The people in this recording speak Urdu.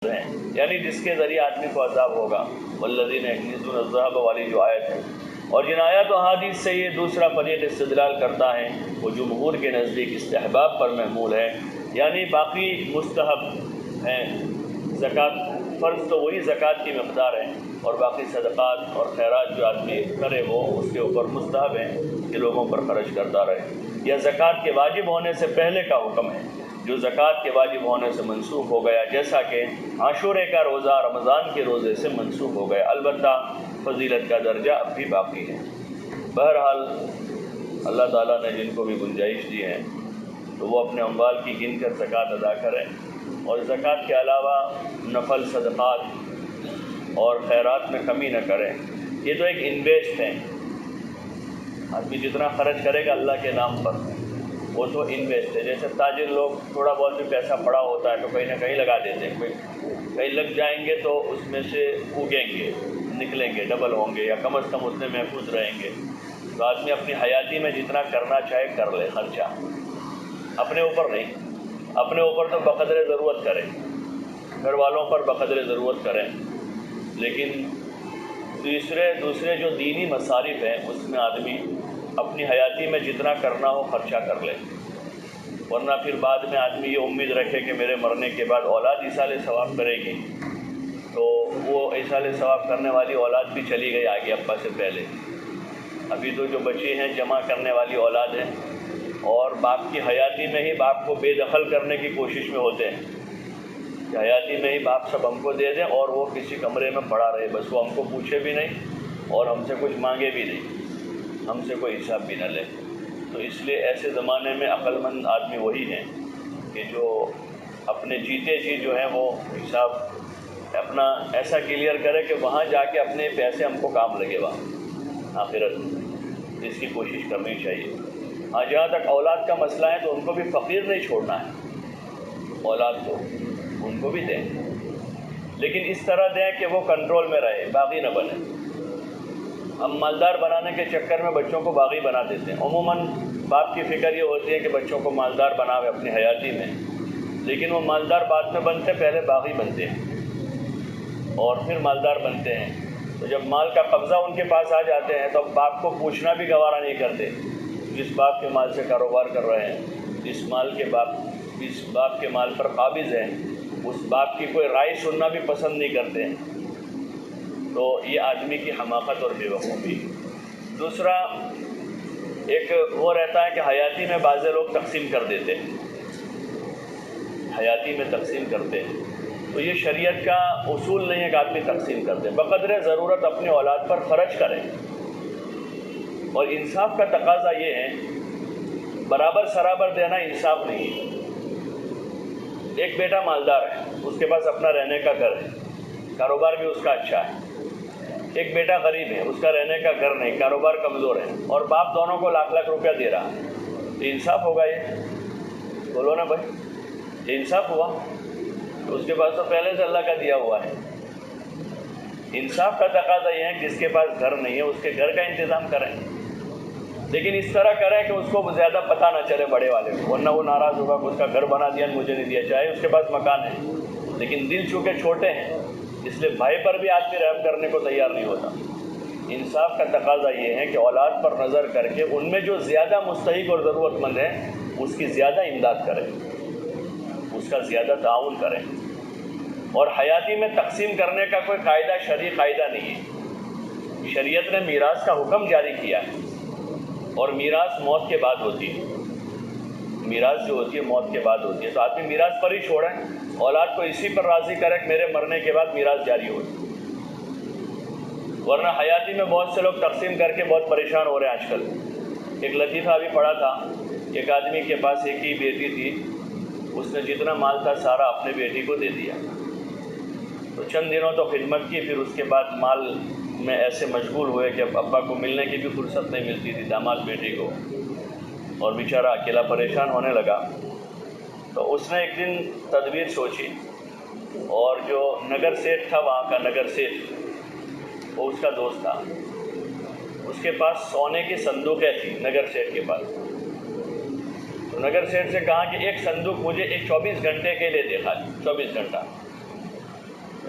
ہیں، یعنی جس کے ذریعے آدمی کو عذاب ہوگا۔ والذین یکنزون الذھب والی جو آیت ہے، اور جن آیات و احادیث سے یہ دوسرا فریق استدلال کرتا ہے وہ جمہور کے نزدیک استحباب پر محمول ہے، یعنی باقی مستحب ہیں۔ زکوٰۃ فرض تو وہی زکوٰۃ کی مقدار ہے، اور باقی صدقات اور خیرات جو آدمی کرے وہ اس کے اوپر مستحب ہیں کہ لوگوں پر خرچ کرتا رہے۔ یہ زکوٰۃ کے واجب ہونے سے پہلے کا حکم ہے، جو زکوٰۃ کے واجب ہونے سے منسوخ ہو گیا، جیسا کہ عاشورے کا روزہ رمضان کے روزے سے منسوخ ہو گیا، البتہ فضیلت کا درجہ اب بھی باقی ہے۔ بہرحال اللہ تعالیٰ نے جن کو بھی گنجائش دی ہے تو وہ اپنے اموال کی گن کر زکوٰۃ ادا کریں، اور زکوٰۃ کے علاوہ نفل صدقات اور خیرات میں کمی نہ کریں۔ یہ تو ایک انویسٹ ہے، آدمی جتنا خرچ کرے گا اللہ کے نام پر وہ تو انویسٹ ہے۔ جیسے تاجر لوگ تھوڑا بہت بھی پیسہ پڑا ہوتا ہے تو کہیں نہ کہیں لگا دیتے ہیں، کہیں لگ جائیں گے تو اس میں سے اگیں گے، نکلیں گے، ڈبل ہوں گے، یا کم از کم اس میں محفوظ رہیں گے۔ تو آدمی اپنی حیاتی میں جتنا کرنا چاہے کر لے خرچہ، اپنے اوپر نہیں، اپنے اوپر تو بقدر ضرورت کرے، گھر والوں پر بقدر ضرورت کریں، لیکن دوسرے جو دینی مصارف ہیں اس میں آدمی اپنی حیاتی میں جتنا کرنا ہو خرچہ کر لے، ورنہ پھر بعد میں آدمی یہ امید رکھے کہ میرے مرنے کے بعد اولاد ایصال ثواب کرے گی، تو وہ ایصال ثواب کرنے والی اولاد بھی چلی گئی آگے ابا سے پہلے۔ ابھی تو جو بچے ہیں جمع کرنے والی اولاد ہیں، اور باپ کی حیاتی میں ہی باپ کو بے دخل کرنے کی کوشش میں ہوتے ہیں کہ حیاتی میں ہی باپ سب ہم کو دے دیں اور وہ کسی کمرے میں پڑا رہے، بس وہ ہم کو پوچھے بھی نہیں اور ہم سے کچھ مانگے بھی نہیں، ہم سے کوئی حساب بھی نہ لے۔ تو اس لیے ایسے زمانے میں عقل مند آدمی وہی ہیں کہ جو اپنے جیتے جی جو ہیں وہ حساب اپنا ایسا کلیئر کرے کہ وہاں جا کے اپنے پیسے ہم کو کام لگے وہاں آخرت میں، اس کی کوشش کرنی چاہیے۔ ہاں جہاں تک اولاد کا مسئلہ ہے تو ان کو بھی فقیر نہیں چھوڑنا ہے، اولاد کو ان کو بھی دیں، لیکن اس طرح دیں کہ وہ کنٹرول میں رہے، باغی نہ بنے۔ ہم مالدار بنانے کے چکر میں بچوں کو باغی بنا دیتے ہیں۔ عموماً باپ کی فکر یہ ہوتی ہے کہ بچوں کو مالدار بناوے اپنی حیاتی میں، لیکن وہ مالدار بعد میں بنتے، پہلے باغی بنتے ہیں اور پھر مالدار بنتے ہیں۔ تو جب مال کا قبضہ ان کے پاس آ جاتے ہیں تو اب باپ کو پوچھنا بھی گوارا نہیں کرتے، جس باپ کے مال سے کاروبار کر رہے ہیں، جس باپ کے مال پر قابض ہیں، اس باپ کی کوئی رائے سننا بھی پسند نہیں کرتے ہیں۔ تو یہ آدمی کی حماقت اور بے وقوفی۔ دوسرا ایک وہ رہتا ہے کہ حیاتی میں بعض لوگ تقسیم کر دیتے ہیں، حیاتی میں تقسیم کرتے ہیں، تو یہ شریعت کا اصول نہیں ہے کہ آدمی تقسیم کرتے، بقدر ضرورت اپنی اولاد پر خرچ کریں۔ اور انصاف کا تقاضا یہ ہے، برابر سرابر دینا انصاف نہیں ہے۔ ایک بیٹا مالدار ہے، اس کے پاس اپنا رہنے کا گھر ہے، کاروبار بھی اس کا اچھا ہے۔ ایک بیٹا غریب ہے، اس کا رہنے کا گھر نہیں، کاروبار کمزور ہے، اور باپ دونوں کو لاکھ لاکھ روپیہ دے رہا ہے، تو انصاف ہوگا یہ؟ بولو نا بھائی، یہ انصاف ہوا؟ تو اس کے پاس تو پہلے سے اللہ کا دیا ہوا ہے۔ انصاف کا تقاضا یہ ہے کہ جس کے پاس گھر نہیں ہے اس کے گھر کا انتظام کریں، لیکن اس طرح کریں کہ اس کو زیادہ پتہ نہ چلے بڑے والے کو، ورنہ وہ ناراض ہوگا کہ اس کا گھر بنا دیا مجھے نہیں دیا، چاہے اس کے پاس مکان ہے، لیکن دل چونکہ چھوٹے ہیں اس لیے بھائی پر بھی آدمی رحم کرنے کو تیار نہیں ہوتا۔ انصاف کا تقاضا یہ ہے کہ اولاد پر نظر کر کے ان میں جو زیادہ مستحق اور ضرورت مند ہے اس کی زیادہ امداد کریں، اس کا زیادہ تعاون کریں۔ اور حیاتی میں تقسیم کرنے کا کوئی قاعدہ شرعی قاعدہ نہیں ہے۔ شریعت نے میراث کا حکم جاری کیا ہے، اور میراث موت کے بعد ہوتی ہے، میراث جو ہوتی ہے موت کے بعد ہوتی ہے، تو آدمی میراث پر ہی چھوڑیں، اولاد کو اسی پر راضی کرے کہ میرے مرنے کے بعد میراث جاری ہو۔ ورنہ حیاتی میں بہت سے لوگ تقسیم کر کے بہت پریشان ہو رہے ہیں آج کل۔ ایک لطیفہ ابھی پڑھا تھا، ایک آدمی کے پاس ایک ہی بیٹی تھی، اس نے جتنا مال تھا سارا اپنے بیٹی کو دے دیا، تو چند دنوں تو خدمت کی، پھر اس کے بعد مال میں ایسے مشغول ہوئے کہ اب ابا کو ملنے کی بھی فرصت نہیں ملتی تھی، داماد بیٹی کو، اور بیچارہ اکیلا پریشان ہونے لگا۔ تو اس نے ایک دن تدبیر سوچی، اور جو نگر سیٹھ تھا وہاں کا، نگر سیٹھ وہ اس کا دوست تھا، اس کے پاس سونے کی صندوقیں تھیں نگر سیٹھ کے پاس، تو نگر سیٹھ سے کہا کہ ایک صندوق مجھے ایک 24 گھنٹے کے لیے دے، خالی 24 گھنٹہ،